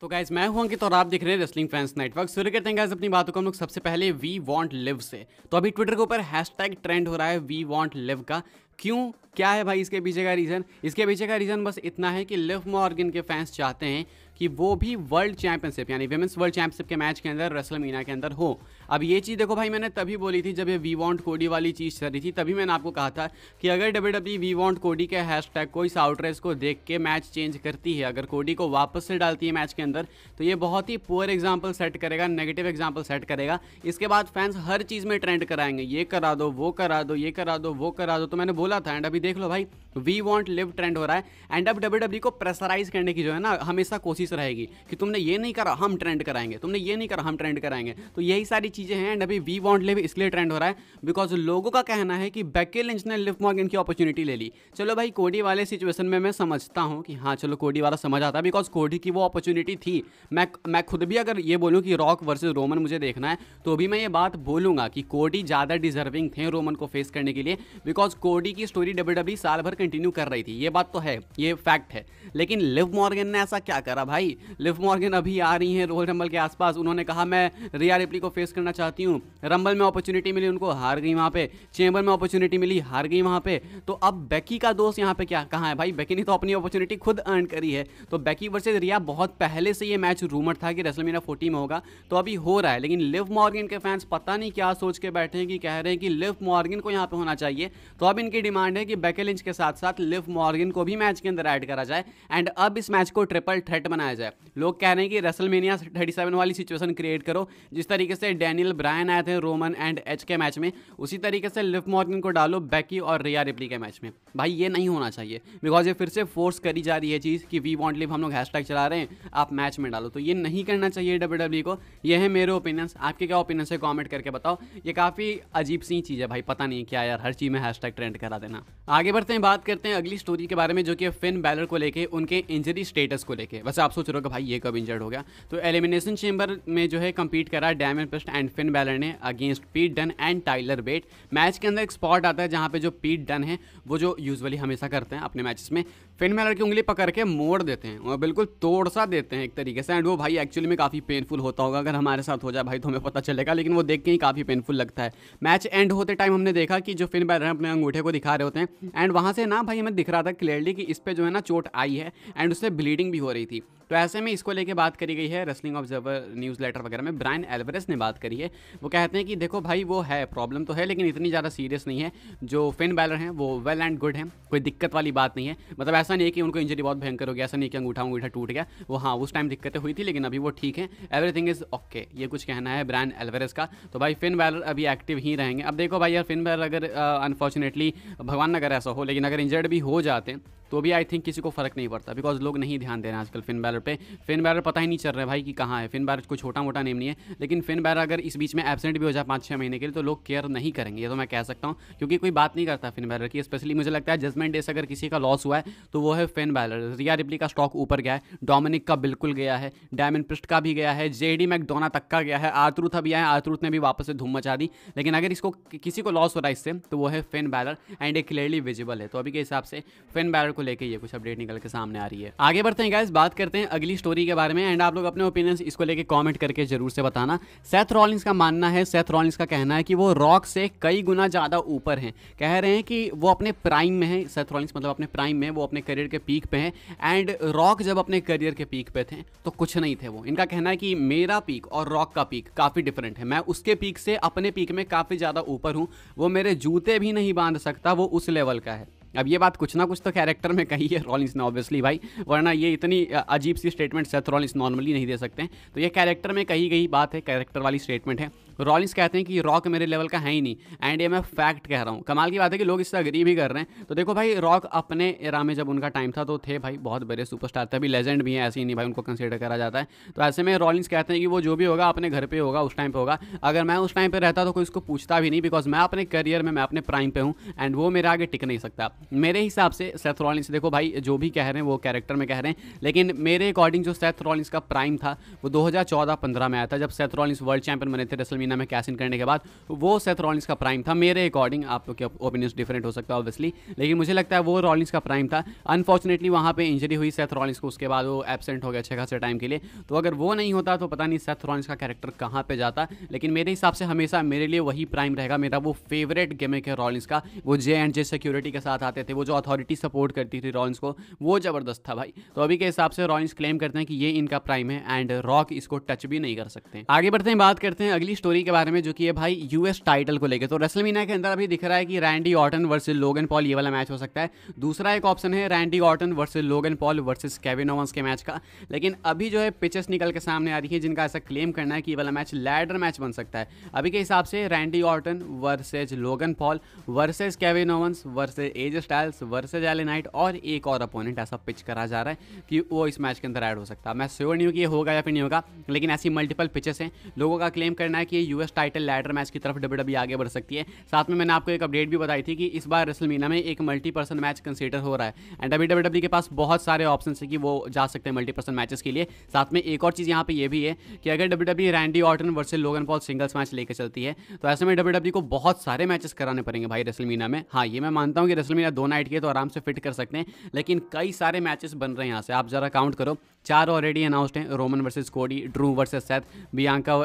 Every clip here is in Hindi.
तो गाइज मैं हूं अंकित और आप देख रहे हैं रेसलिंग फैंस नेटवर्क। शुरू करते हैं गाइज अपनी बातों को हम लोग सबसे पहले वी वांट लिव से। तो अभी ट्विटर के ऊपर हैशटैग ट्रेंड हो रहा है वी वांट लिव का। क्यों, क्या है भाई इसके पीछे का रीज़न? इसके पीछे का रीज़न बस इतना है कि लिव मॉर्गन के फैंस चाहते हैं कि वो भी वर्ल्ड चैंपियनशिप यानी विमेंस वर्ल्ड चैंपियनशिप के मैच के अंदर रेसलमेनिया के अंदर हो। अब ये चीज़ देखो भाई, मैंने तभी बोली थी जब ये वी वांट कोडी वाली चीज़ चल रही थी, तभी मैंने आपको कहा था कि अगर डब्ल्यूडब्ल्यूई वी वांट कोडी के हैशटैग को, इस आउटरेस को देख के मैच चेंज करती है, अगर कोडी को वापस से डालती है मैच के अंदर, तो ये बहुत ही पुअर एग्जाम्पल सेट करेगा, नेगेटिव एग्जाम्पल सेट करेगा। इसके बाद फैंस हर चीज़ में ट्रेंड कराएंगे, ये करा दो, वो करा दो, ये करा दो, वो करा दो। तो मैंने बोला था एंड अभी देख लो भाई, वी वांट लिव ट्रेंड हो रहा है। एंड अब डब्ल्यूडब्ल्यूई को प्रेशराइज करने की जो है ना हमेशा कोशिश रहेगी कि तुमने ये नहीं करा हम ट्रेंड कराएंगे, तुमने ये नहीं करा हम ट्रेंड कराएंगे। तो यही सारी चीज़ें हैं एंड अभी वी वांट लिव इसलिए ट्रेंड हो रहा है बिकॉज लोगों का कहना है कि बेकी लिंच ने लिव मॉर्गन की अपॉर्चुनिटी ले ली। चलो भाई, कोडी वाले सिचुएशन में मैं समझता हूँ कि हाँ चलो कोडी वाला समझ आता है बिकॉज कोडी की वो अपॉर्चुनिटी थी। मैं खुद भी अगर ये बोलूँ कि रॉक वर्सेस रोमन मुझे देखना है तो भी मैं ये बात बोलूँगा कि कोडी ज़्यादा डिजर्विंग थे रोमन को फेस करने के लिए बिकॉज कोडी की स्टोरी डब्ल्यूडब्ल्यूई साल भर कंटिन्यू कर रही थी, ये बात तो है, ये फैक्ट है। लेकिन लिव मॉर्गन ने ऐसा क्या करा भाई? लिव मॉर्गन अभी आ रही हैं रॉयल रंबल के आसपास, उन्होंने कहा मैं रिया रिप्ली को फेस करना चाहती हूँ, रंबल में अपॉर्चुनिटी मिली उनको, हार गई वहाँ पे, चेंबर में अपॉर्चुनिटी मिली, हार गई वहाँ पे। तो अब बेकी का दोस्त यहाँ पे क्या कहाँ है भाई? बेकी ने तो अपनी अपॉर्चुनिटी खुद अर्न करी है। तो बेकी वर्सेस रिया बहुत पहले से ये मैच रूमर था कि रेसलमेनिया 40 में होगा, तो अभी हो रहा है। लेकिन लिव मॉर्गन के फैंस पता नहीं क्या सोच के बैठे हैं कि कह रहे हैं कि लिव मॉर्गन को यहाँ पे होना चाहिए। तो अब इनकी डिमांड है कि बेकी लिंच के साथ साथ लिव मॉर्गन को भी मैच के अंदर ऐड करा जाए एंड अब इस मैच को ट्रिपल थ्रेट बनाया जाए। लोग कह रहे हैं कि रेसलमेनिया 37 वाली सिचुएशन क्रिएट करो, जिस तरीके से डैनियल ब्रायन आए थे रोमन एंड एच के मैच में, उसी तरीके से लिव मॉर्गन को डालो बेकी और रिया रिप्ली के मैच में। भाई ये नहीं होना चाहिए बिकॉज ये फिर से फोर्स करी जा रही है चीज़ कि वी वांट लिव, हम लोग हैशटैग चला रहे हैं, आप मैच में डालो। तो ये नहीं करना चाहिए डब्ल्यूडब्ल्यूई को। ये है मेरे ओपिनियंस, आपके क्या ओपिनियंस है कमेंट करके बताओ। ये काफ़ी अजीब सी चीज़ है भाई, पता नहीं क्या यार, हर चीज़ में हैशटैग ट्रेंड करा देना। आगे बढ़ते हैं, बात करते हैं अगली स्टोरी के बारे में जो कि फिन बैलर को लेके, उनके इंजरी स्टेटस को लेके। वैसे आप सोच रहे हो कि भाई ये कब इंजर्ड हो गया? तो एलिमिनेशन चेंबर में जो है कंपीट करा Damian Priest and Finn Balor ने against Pete Dunne and Tyler Bate. Match के अंदर एक स्पॉट आता है जहाँ पे जो पीट डन है वो जो यूजुअली हमेशा करते हैं अपने मैचेस में, फिन बैलर की उंगली पकड़ के मोड़ देते हैं और बिल्कुल तोड़ सा देते हैं एक तरीके से। एंड वो भाई एक्चुअली में काफ़ी पेनफुल होता होगा, अगर हमारे साथ हो जाए भाई तो हमें पता चलेगा, लेकिन वो देख के ही काफ़ी पेनफुल लगता है। मैच एंड होते टाइम हमने देखा कि जो फिन बैलर अपने अंगूठे को दिखा रहे होते हैं एंड वहाँ से ना भाई हमें दिख रहा था क्लियरली कि इस पर जो है ना चोट आई है एंड उससे ब्लीडिंग भी हो रही थी। तो ऐसे में इसको लेके बात करी गई है रेसलिंग ऑब्जर्वर न्यूज़ लेटर वगैरह में, ब्रायन एल्वारेज ने बात करी है। वो कहते हैं कि देखो भाई वो है, प्रॉब्लम तो है लेकिन इतनी ज़्यादा सीरियस नहीं है। जो फिन बैलर हैं वो वेल एंड गुड हैं, कोई दिक्कत वाली बात नहीं है। मतलब ऐसा नहीं है कि उनको इंजरी बहुत भयंकर हो गया, ऐसा नहीं कि अंगूठा टूट गया, वो हाँ उस टाइम दिक्कतें हुई थी लेकिन अभी वो ठीक है, एवरीथिंग इज़ ओके। ये कुछ कहना है ब्रायन एल्वारेज का। तो भाई फिन बैलर अभी एक्टिव ही रहेंगे। अब देखो भाई यार, फिन बैलर अगर अनफॉर्चुनेटली भगवान न करे ऐसा हो, लेकिन अगर इंजर्ड भी हो जाते हैं तो भी आई थिंक किसी को फर्क नहीं पड़ता बिकॉज लोग नहीं ध्यान दे रहे हैं आजकल फिन बैलर पे। फिन बैलर पता ही नहीं चल रहा है भाई कि कहाँ है। फिन बैलर कोई छोटा मोटा नेम नहीं है, लेकिन फिन बैलर अगर इस बीच में एब्सेंट भी हो जाए 5-6 महीने के लिए तो लोग केयर नहीं करेंगे, ये तो मैं कह सकता हूँ, क्योंकि कोई बात नहीं करता फिन बैलर की। स्पेशली मुझे लगता है जजमेंट डे से अगर किसी का लॉस हुआ है तो वो है फिन बैलर। रिया रिप्ली का स्टॉक ऊपर गया है, डोमिनिक का बिल्कुल गया है, डायमन प्रिस्ट का भी गया है, जेडी मैकडोना तक का गया है, आर्थरूथ अभी आया, आर्थरूथ ने भी वापस से धूम मचा दी। लेकिन अगर इसको किसी को लॉस हो रहा है इससे तो वो है फिन बैलर एंड एक क्लियरली विजिबल है। तो अभी के हिसाब से फिन बैलर को लेकर ये कुछ अपडेट निकल के सामने आ रही है। आगे बढ़ते हैं गाइस, बात करते हैं अगली स्टोरी के बारे में एंड आप लोग अपने ओपिनियंस इसको लेके कमेंट करके जरूर से बताना। सेथ रॉलिंस का मानना है, सेथ रॉलिंस का कहना है कि वो रॉक से कई गुना ज़्यादा ऊपर हैं। कह रहे हैं कि वो अपने प्राइम में है, सेथ रॉलिंस मतलब अपने प्राइम में, वो अपने करियर के पीक पे हैं एंड रॉक जब अपने करियर के पीक पे थे तो कुछ नहीं थे वो। इनका कहना है कि मेरा पीक और रॉक का पीक काफ़ी डिफरेंट है, मैं उसके पीक से अपने पीक में काफ़ी ज़्यादा ऊपर हूँ, वो मेरे जूते भी नहीं बांध सकता, वो उस लेवल का है। अब ये बात कुछ ना कुछ तो कैरेक्टर में कही है रॉलिंस ने ऑब्वियसली भाई, वरना ये इतनी अजीब सी स्टेटमेंट सेथ रॉलिंस नॉर्मली नहीं दे सकते हैं। तो ये कैरेक्टर में कही गई बात है, कैरेक्टर वाली स्टेटमेंट है। रॉलिंस कहते हैं कि रॉक मेरे लेवल का है ही नहीं एंड ये मैं फैक्ट कह रहा हूँ। कमाल की बात है कि लोग इससे अग्री भी कर रहे हैं। तो देखो भाई, रॉक अपने एरा में जब उनका टाइम था तो थे भाई बहुत बड़े सुपरस्टार थे, अभी लेजेंड भी हैं, ऐसे ही नहीं भाई उनको कंसिडर करा जाता है। तो ऐसे में रॉलिंस कहते हैं कि वो जो भी होगा अपने घर पे होगा, उस टाइम पे होगा। अगर मैं उस टाइम पे रहता तो कोई इसको पूछता भी नहीं बिकॉज मैं अपने करियर में, मैं अपने प्राइम पे हूँ एंड वो मेरे आगे टिक नहीं सकता। मेरे हिसाब से सेथ रॉलिंस, देखो भाई जो भी कह रहे हैं वो कैरेक्टर में कह रहे हैं, लेकिन मेरे अकॉर्डिंग जो सेथ रॉलिंस का प्राइम था वो 2014-15 में आया था जब सेथ रॉलिंस वर्ल्ड चैंपियन बने थे रेसलमेनिया रेसलमीना में कैश इन करने के बाद, वो सेथ रॉलिंस का प्राइम था मेरे अकॉर्डिंग। आप लोग के ओपिनियंस डिफरेंट हो सकता है ऑब्वियसली, लेकिन मुझे लगता है वो रॉलिंस का प्राइम था। अनफॉर्चुनेटली वहाँ पे इंजरी हुई सेथ रॉलिंस को, उसके बाद वो एब्सेंट हो गया अच्छे खासे टाइम के लिए। तो अगर वो नहीं होता तो पता नहीं सेथ रॉलिंस का कैरेक्टर कहाँ पे जाता, लेकिन मेरे हिसाब से हमेशा मेरे लिए वही प्राइम रहेगा। मेरा वो फेवरेट गिमिक है रॉलिंस का, वो J&J सिक्योरिटी के साथ आते थे, वो जो अथॉरिटी सपोर्ट करती थी रॉलिंस को, वो ज़बरदस्त था भाई। तो अभी के हिसाब से रॉलिंस क्लेम करते हैं कि ये इनका प्राइम है एंड रॉक इसको टच भी नहीं कर सकते। आगे बढ़ते हैं, बात करते हैं अगली स्टोरी के बारे में, जो कि है भाई यूएस टाइटल को लेकर। तो रेसलमीनिया के अंदर अभी दिख रहा है कि Randy Orton versus Logan Paul, ये वाला मैच हो सकता है। दूसरा एक ऑप्शन है Randy Orton versus Logan Paul versus Kevin Owens के मैच का। लेकिन अभी जो है पिचेस निकल के सामने आ रही है जिनका ऐसा क्लेम करना है कि ये वाला मैच लैडर मैच बन सकता है। अभी के हिसाब से Randy Orton versus Logan Paul versus Kevin Owens versus AJ Styles versus LA Knight और एक और अपोनेंट ऐसा पिच करा जा रहा है कि वो इस मैच के अंदर ऐड हो सकता है। मैं श्योर नहीं हूँ कि ये होगा या फिर नहीं होगा, लेकिन ऐसी मल्टीपल पिचेस हैं। लोगों का क्लेम करना है कि ये यूएस टाइटल लैडर मैच की तरफ WWE आगे बढ़ सकती है। साथ में मैंने आपको एक अपडेट भी बताई थी कि इस बार रेसलमीनिया में एक मल्टी पर्सन मैच कंसीडर हो रहा है एंड अभी WWE के पास बहुत सारे ऑप्शन है कि वो जा सकते हैं मल्टी पर्सन मैचेस के लिए। साथ में एक और चीज़ यहाँ पे ये भी है कि अगर WWE Randy Orton versus Logan Paul singles match लेकर चलती है तो ऐसे में WWE को बहुत सारे मैचेस कराने पड़ेंगे भाई रेसलमीनिया में। हाँ, ये मैं मानता हूँ कि रेसलमीनिया 2 नाइट की है तो आराम से फिट कर सकते हैं, लेकिन कई सारे मैचेस बन रहे हैं यहाँ से। आप जरा काउंट करो, 4 ऑलरेडी अनाउंस्ड हैं, रोमन वर्सेस कोडी, Drew versus Seth, Bianca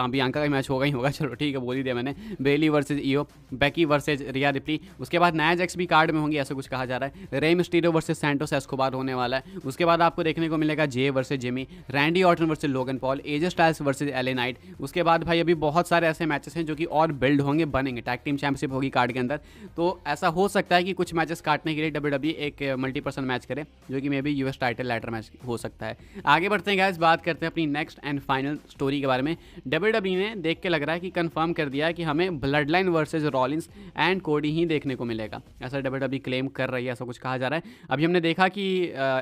Bianca का मैच होगा ही होगा, चलो ठीक है बोल ही दिया मैंने, Bayley versus Io, Becky versus Rhea Ripley. उसके बाद नाया जैक्स भी कार्ड में होंगी ऐसा कुछ कहा जा रहा है। Rey Mysterio versus Santos Escobar होने वाला है। उसके बाद आपको देखने को मिलेगा Jey versus Jimmy, Randy Orton versus Logan Paul, AJ Styles versus LA Knight. उसके बाद भाई अभी बहुत सारे ऐसे मैचेस हैं जो कि और बिल्ड होंगे, बनेंगे। टैग टीम चैंपियनशिप होगी कार्ड के अंदर, तो ऐसा हो सकता है कि कुछ मैचेस काटने के लिए WWE एक मल्टी पर्सन मैच करे जो कि may be US title ladder match हो सकता है। आगे बढ़ते हैं गाइस, बात करते हैं अपनी नेक्स्ट एंड फाइनल स्टोरी के बारे में। WWE ने देख के लग रहा है कि कंफर्म कर दिया है कि हमें blood line versus Rollins and Cody ही देखने को मिलेगा, ऐसा WWE क्लेम कर रही है, ऐसा कुछ कहा जा रहा है। अभी हमने देखा कि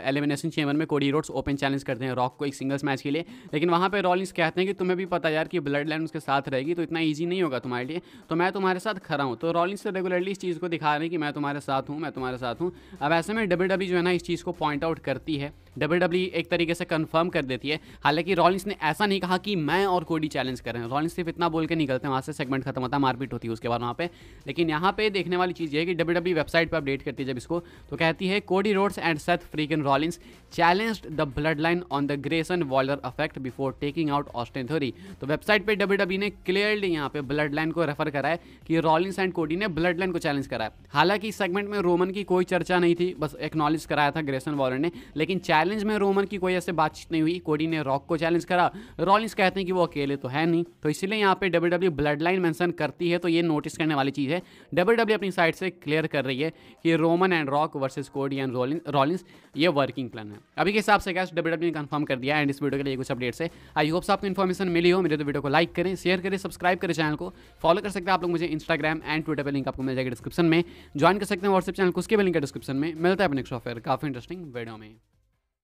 एलिमिनेशन चेंबर में कोडी रोड्स ओपन चैलेंज करते हैं रॉक को एक सिंगल्स मैच के लिए, लेकिन वहाँ पे रॉलिंस कहते हैं कि तुम्हें भी पता यार कि ब्लड लाइन उसके साथ रहेगी तो इतना ईजी नहीं होगा तुम्हारे लिए, तो मैं तुम्हारे साथ खड़ा हूँ। तो रॉलिंस से रेगुलरली इस चीज़ को दिखा रहे हैं कि मैं तुम्हारे साथ हूँ, मैं तुम्हारे साथ हूँ। अब ऐसे में WWE जो है ना इस चीज़ को पॉइंट आउट करती है, WWE एक तरीके से कंफर्म कर देती है। हालांकि रॉलिंस ने ऐसा नहीं कहा कि मैं और कोडी चैलेंज कर रहे हैं, रॉलिंस सिर्फ इतना बोल के निकलते हैं, वहाँ से सेगमेंट खत्म होता है, मारपीट होती है उसके बाद वहाँ पे। लेकिन यहाँ पे देखने वाली चीज़ ये है कि WWE वेबसाइट पर अपडेट करती है जब इसको, तो कहती है Cody Rhodes and Seth Freakin Rollins challenged the blood line on the Grayson Waller Effect before taking out Austin Theory. तो वेबसाइट पे WWE ने क्लियरली यहाँ पे ब्लड लाइन को रेफर करा है कि रॉलिंस एंड कोडी ने ब्लड लाइन को चैलेंज करा है। हालांकि इस सेगमेंट में रोमन की कोई चर्चा नहीं थी, बस एक्नॉलेज कराया था ग्रेसन वॉलर ने, लेकिन चैलेंज में रोमन की कोई ऐसे बातचीत नहीं हुई। कोडी ने रॉक को चैलेंज करा, रॉलिंस कहते हैं कि वो अकेले तो है नहीं, तो इसलिए यहाँ पे WWE ब्लड लाइन मेंशन करती है, तो ये नोटिस करने वाली चीज़ है। WWE अपनी साइड से क्लियर कर रही है कि रोमन एंड रॉक वर्सेस कोडी एंड रॉलिंस ये वर्किंग प्लान है। अभी के हिसाब से गैस WWE ने कंफर्म कर दिया एंड इस वीडियो के लिए कुछ अपडेट्स है। आई होप्स आपको इन्फॉर्मेशन मिली हो। मेरे तो वीडियो को लाइक करें, शेयर करें, सब्सक्राइब करें, चैनल को फॉलो कर सकते हैं आप लोग मुझे इंस्टाग्राम एंड ट्विटर पर, लिंक आपको मिल जाएगा डिस्क्रिप्शन में। ज्वाइन कर सकते हैं व्हाट्सएप चैनल को, उसके भी लिंक है डिस्क्रिप्शन में। मिलता है अपने नेक्स्ट ऑफर काफ़ी इंटरेस्टिंग वीडियो में।